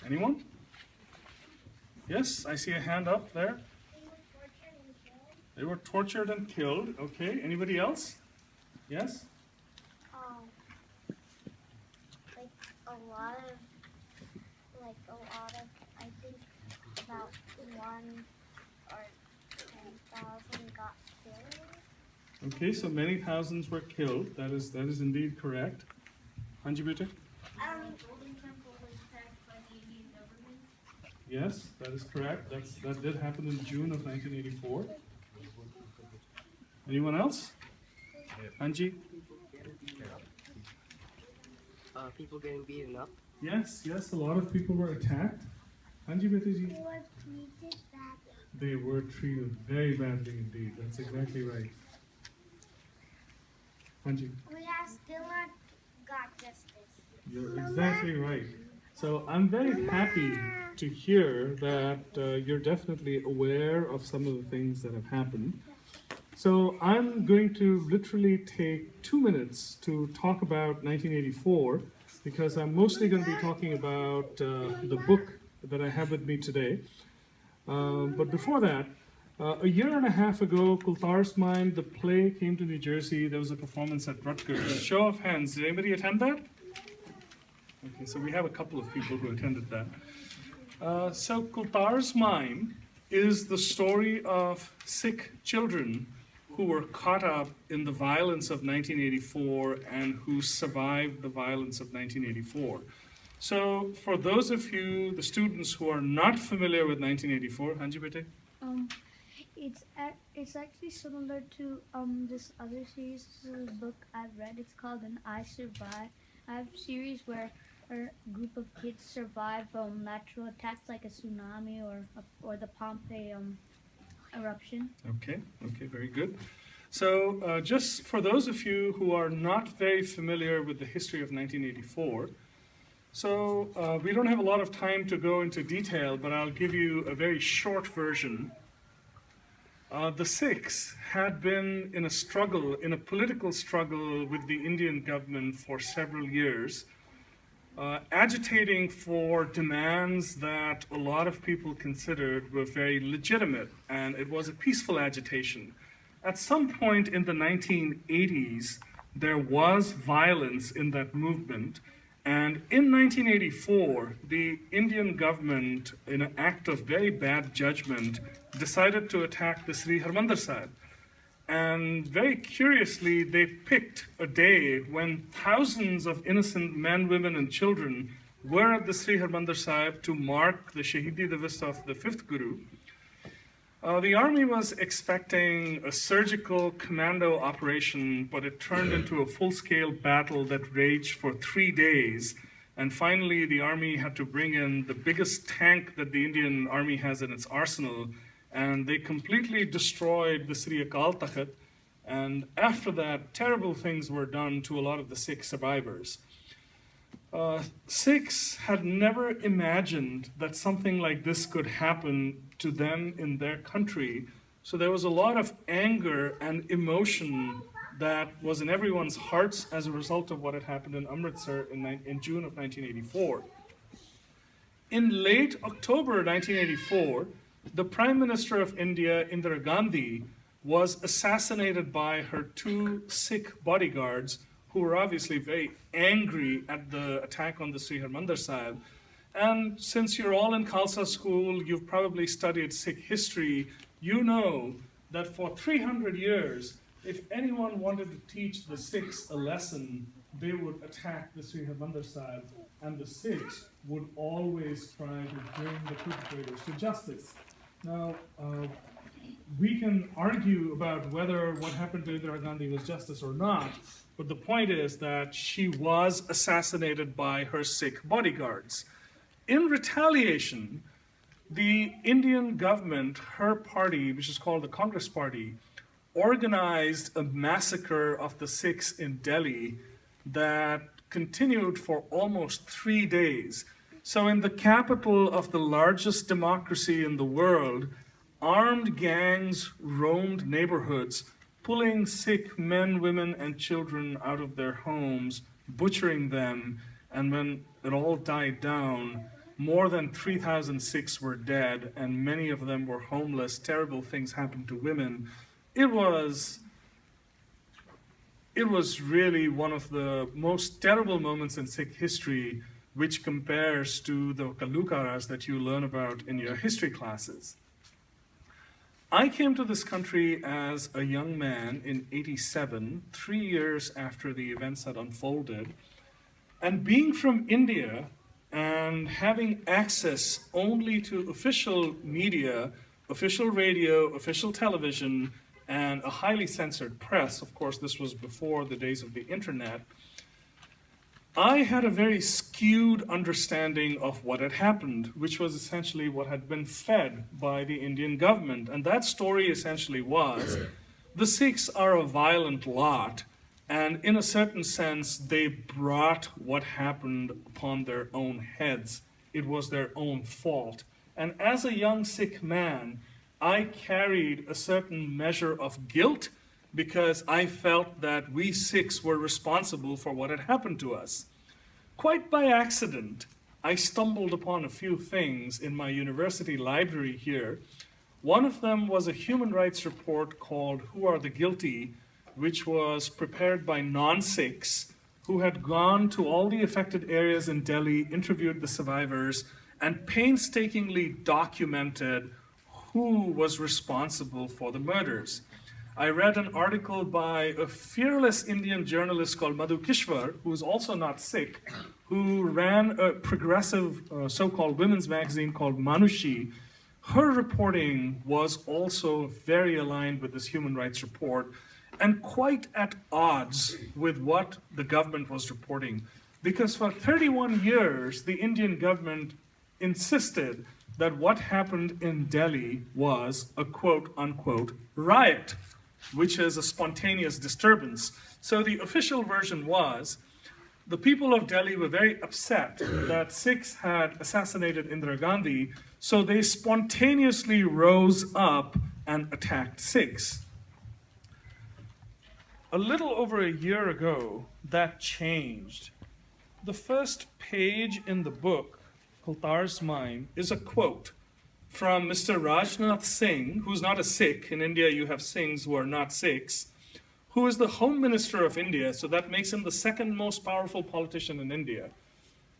Anyone? Yes, I see a hand up there. They were tortured and killed. Okay, anybody else? Yes? Like a lot of, I think about 1 or 10,000 got killed. Okay, so many thousands were killed. That is indeed correct. Hanji beta? Golden Temple was attacked by the Indian government. Yes, that is correct. That did happen in June of 1984. Anyone else? Hanji? People getting beaten up. Yes, a lot of people were attacked. Hanji beta ji? They were treated badly. They were treated very badly indeed. That's exactly right. Hanji? We have still not got justice. You're exactly right. So I'm very happy to hear that you're definitely aware of some of the things that have happened. So I'm going to literally take 2 minutes to talk about 1984 because I'm mostly going to be talking about the book that I have with me today. But before that, a year and a half ago, Kultar's Mind, the play, came to New Jersey. There was a performance at Rutgers. Show of hands, did anybody attend that? Okay, so we have a couple of people who attended that. So Kultar's Mime is the story of Sikh children who were caught up in the violence of 1984 and who survived the violence of 1984. So for those of you, the students who are not familiar with 1984, Hanji Bete? It's actually similar to this other series. This is a book I've read. It's called An I Survive. I have a series where a group of kids survive natural attacks like a tsunami or the Pompeii eruption. Okay, very good. So just for those of you who are not very familiar with the history of 1984, so we don't have a lot of time to go into detail, but I'll give you a very short version. The Sikhs had been in a political struggle with the Indian government for several years, agitating for demands that a lot of people considered were very legitimate, and it was a peaceful agitation. At some point in the 1980s, there was violence in that movement, and in 1984, the Indian government, in an act of very bad judgment, decided to attack the Sri Harmandir Sahib. And very curiously, they picked a day when thousands of innocent men, women, and children were at the Sri Harmandir Sahib to mark the Shahidi Divas of the 5th Guru. The army was expecting a surgical commando operation, but it turned into a full-scale battle that raged for 3 days. And finally, the army had to bring in the biggest tank that the Indian army has in its arsenal, and they completely destroyed the Sri Akal Takht. And after that, terrible things were done to a lot of the Sikh survivors. Sikhs had never imagined that something like this could happen to them in their country. So there was a lot of anger and emotion that was in everyone's hearts as a result of what had happened in Amritsar in June of 1984. In late October 1984, the Prime Minister of India, Indira Gandhi, was assassinated by her 2 Sikh bodyguards who were obviously very angry at the attack on the Sri Harmandir Sahib. And since you're all in Khalsa school, you've probably studied Sikh history, you know that for 300 years, if anyone wanted to teach the Sikhs a lesson, they would attack the Sri Harmandir Sahib, and the Sikhs would always try to bring the perpetrators to justice. Now, we can argue about whether what happened to Indira Gandhi was justice or not, but the point is that she was assassinated by her Sikh bodyguards. In retaliation, the Indian government, her party, which is called the Congress Party, organized a massacre of the Sikhs in Delhi that continued for almost 3 days. So in the capital of the largest democracy in the world, armed gangs roamed neighborhoods, pulling Sikh men, women, and children out of their homes, butchering them, and when it all died down, more than 3,000 Sikhs were dead, and many of them were homeless. Terrible things happened to women. It was really one of the most terrible moments in Sikh history, which compares to the Kalukaras that you learn about in your history classes. I came to this country as a young man in '87, 3 years after the events had unfolded. And being from India and having access only to official media, official radio, official television, and a highly censored press, of course, this was before the days of the internet, I had a very skewed understanding of what had happened, which was essentially what had been fed by the Indian government. And that story essentially was, the Sikhs are a violent lot, and in a certain sense, they brought what happened upon their own heads. It was their own fault. And as a young Sikh man, I carried a certain measure of guilt because I felt that we Sikhs were responsible for what had happened to us. Quite by accident, I stumbled upon a few things in my university library here. One of them was a human rights report called Who Are the Guilty?, which was prepared by non-Sikhs who had gone to all the affected areas in Delhi, interviewed the survivors, and painstakingly documented who was responsible for the murders. I read an article by a fearless Indian journalist called Madhu Kishwar, who is also not Sikh, who ran a progressive so-called women's magazine called Manushi. Her reporting was also very aligned with this human rights report and quite at odds with what the government was reporting. Because for 31 years, the Indian government insisted that what happened in Delhi was a quote-unquote riot, which is a spontaneous disturbance. So the official version was, the people of Delhi were very upset that Sikhs had assassinated Indira Gandhi, so they spontaneously rose up and attacked Sikhs. A little over a year ago, that changed. The first page in the book, Kultar's Mine, is a quote from Mr. Rajnath Singh, who's not a Sikh. In India, you have Singhs who are not Sikhs, who is the Home Minister of India, so that makes him the second most powerful politician in India.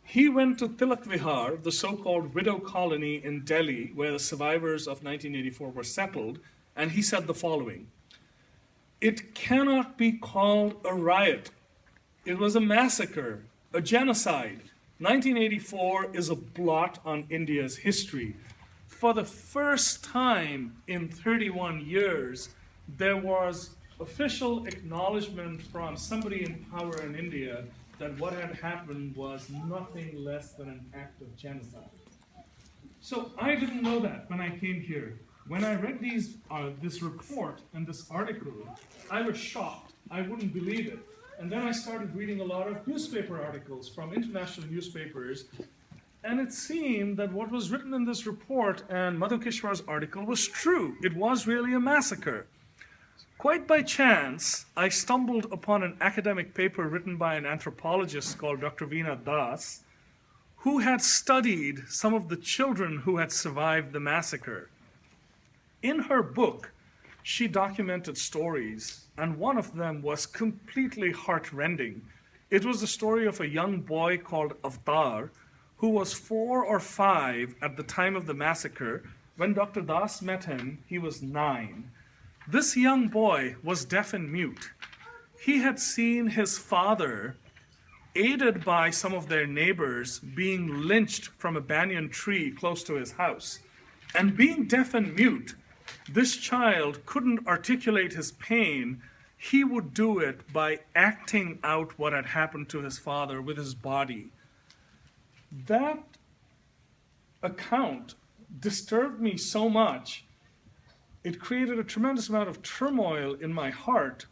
He went to Tilak Vihar, the so-called widow colony in Delhi, where the survivors of 1984 were settled, and he said the following: "It cannot be called a riot. It was a massacre, a genocide. 1984 is a blot on India's history." For the first time in 31 years, there was official acknowledgement from somebody in power in India that what had happened was nothing less than an act of genocide. So I didn't know that when I came here. When I read this report and this article, I was shocked. I wouldn't believe it. And then I started reading a lot of newspaper articles from international newspapers, and it seemed that what was written in this report and Madhu Kishwar's article was true. It was really a massacre. Quite by chance, I stumbled upon an academic paper written by an anthropologist called Dr. Veena Das, who had studied some of the children who had survived the massacre. In her book, she documented stories, and one of them was completely heartrending. It was the story of a young boy called Avtar, who was 4 or 5 at the time of the massacre. When Dr. Das met him, he was 9. This young boy was deaf and mute. He had seen his father, aided by some of their neighbors, being lynched from a banyan tree close to his house. And being deaf and mute, this child couldn't articulate his pain. He would do it by acting out what had happened to his father with his body. That account disturbed me so much. It created a tremendous amount of turmoil in my heart,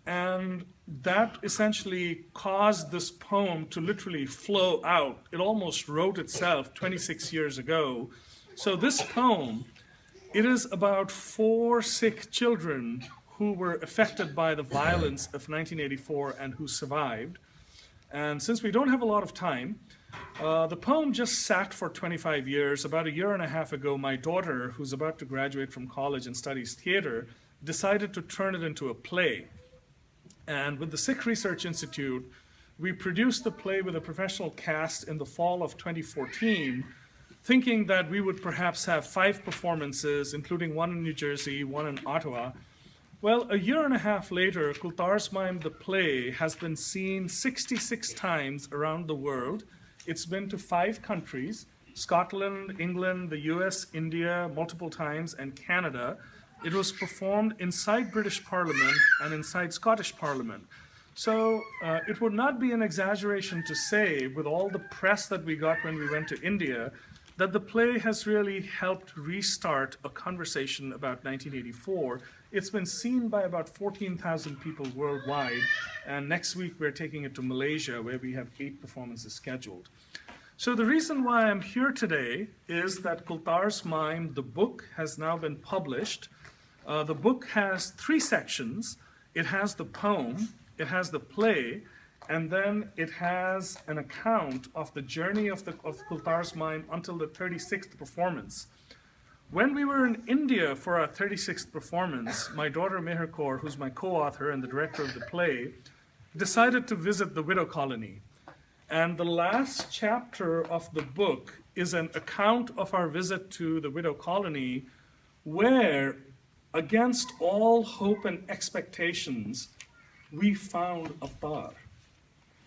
and that essentially caused this poem to literally flow out. It almost wrote itself 26 years ago. So this poem, it is about 4 Sikh children who were affected by the violence of 1984 and who survived. And since we don't have a lot of time, The poem just sat for 25 years. About a year and a half ago, my daughter, who's about to graduate from college and studies theater, decided to turn it into a play. And with the Sikh Research Institute, we produced the play with a professional cast in the fall of 2014, thinking that we would perhaps have 5 performances, including one in New Jersey, one in Ottawa. Well, a year and a half later, Kultar's Mime, the play, has been seen 66 times around the world. It's been to 5 countries, Scotland, England, the US, India, multiple times, and Canada. It was performed inside British Parliament and inside Scottish Parliament. So it would not be an exaggeration to say, with all the press that we got when we went to India, that the play has really helped restart a conversation about 1984. It's been seen by about 14,000 people worldwide, and next week we're taking it to Malaysia, where we have 8 performances scheduled. So the reason why I'm here today is that Kultar's Mime, the book, has now been published. The book has 3 sections. It has the poem, it has the play, and then it has an account of the journey of Kultar's Mime until the 36th performance. When we were in India for our 36th performance, my daughter Meher Kaur, who's my co-author and the director of the play, decided to visit the widow colony. And the last chapter of the book is an account of our visit to the widow colony, where, against all hope and expectations, we found Avtar.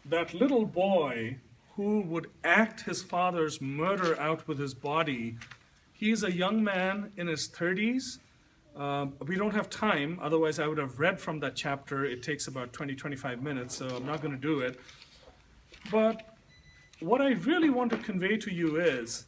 That little boy who would act his father's murder out with his body. He's a young man in his 30s. We don't have time, otherwise I would have read from that chapter. It takes about 20-25 minutes, so I'm not going to do it. But what I really want to convey to you is